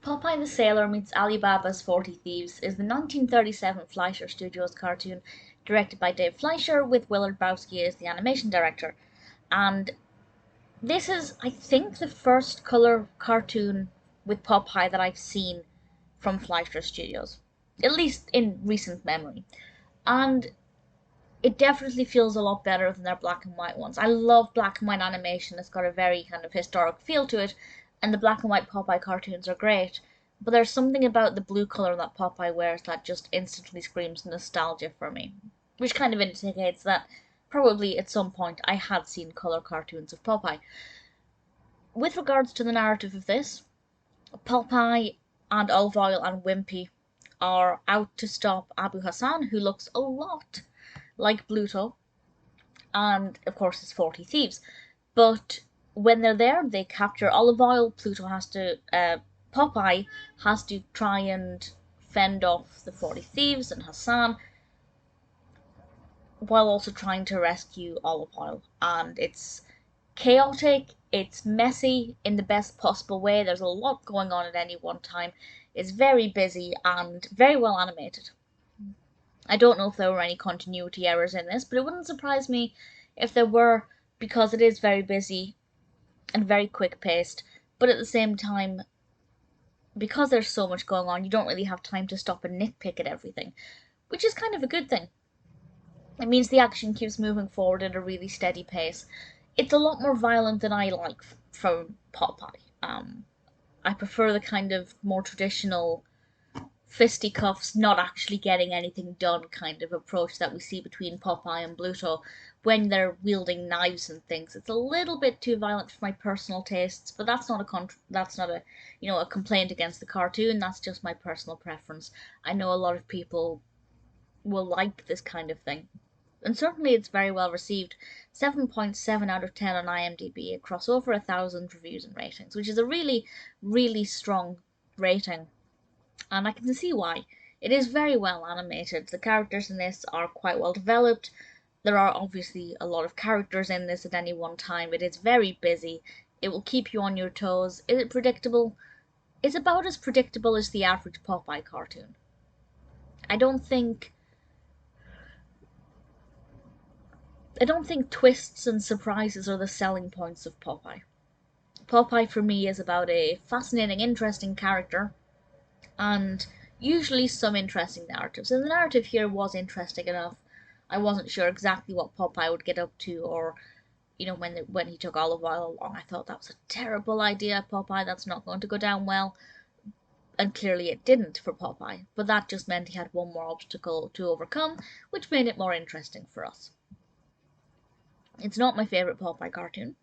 Popeye the Sailor Meets Alibaba's 40 Thieves is the 1937 Fleischer Studios cartoon directed by Dave Fleischer with Willard Bowski as the animation director. And this is, I think, the first color cartoon with Popeye that I've seen from Fleischer Studios, at least in recent memory. And it definitely feels a lot better than their black and white ones. I love black and white animation. It's got a very kind of historic feel to it, and the black and white Popeye cartoons are great. But there's something about the blue color that Popeye wears that just instantly screams nostalgia for me, which kind of indicates that probably at some point I had seen color cartoons of Popeye. With regards to the narrative of this, Popeye and Olive Oyl and Wimpy are out to stop Abu Hassan, who looks a lot like Bluto, and of course his 40 thieves. But when they're there, they capture Olive Oyl. Popeye has to try and fend off the 40 thieves and Hassan, while also trying to rescue Olive Oyl. And it's chaotic, it's messy in the best possible way. There's a lot going on at any one time. It's very busy and very well animated. I don't know if there were any continuity errors in this, but it wouldn't surprise me if there were, because it is very busy and very quick paced. But at the same time, because there's so much going on, you don't really have time to stop and nitpick at everything, which is kind of a good thing. It means the action keeps moving forward at a really steady pace. It's a lot more violent than I like from Popeye. I prefer the kind of more traditional fisticuffs, not actually getting anything done kind of approach that we see between Popeye and Bluto when they're wielding knives and things. It's a little bit too violent for my personal tastes, but that's not a a complaint against the cartoon. That's just my personal preference. I know a lot of people will like this kind of thing. And certainly it's very well received. 7.7 out of 10 on IMDb across over 1,000 reviews and ratings, which is a really, really strong rating. And I can see why. It is very well animated. The characters in this are quite well developed. There are obviously a lot of characters in this at any one time. It is very busy. It will keep you on your toes. Is it predictable? It's about as predictable as the average Popeye cartoon. I don't think twists and surprises are the selling points of Popeye. Popeye for me is about a fascinating, interesting character and usually some interesting narratives. And the narrative here was interesting enough. I wasn't sure exactly what Popeye would get up to, or when he took Olive Oyl along, I thought that was a terrible idea, Popeye. That's not going to go down well. And clearly it didn't for Popeye. But that just meant he had one more obstacle to overcome, which made it more interesting for us. It's not my favourite Popeye cartoon.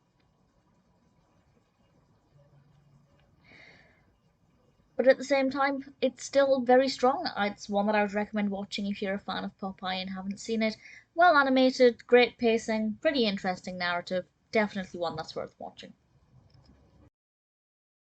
But at the same time, it's still very strong. It's one that I would recommend watching if you're a fan of Popeye and haven't seen it. Well animated, great pacing, pretty interesting narrative. Definitely one that's worth watching.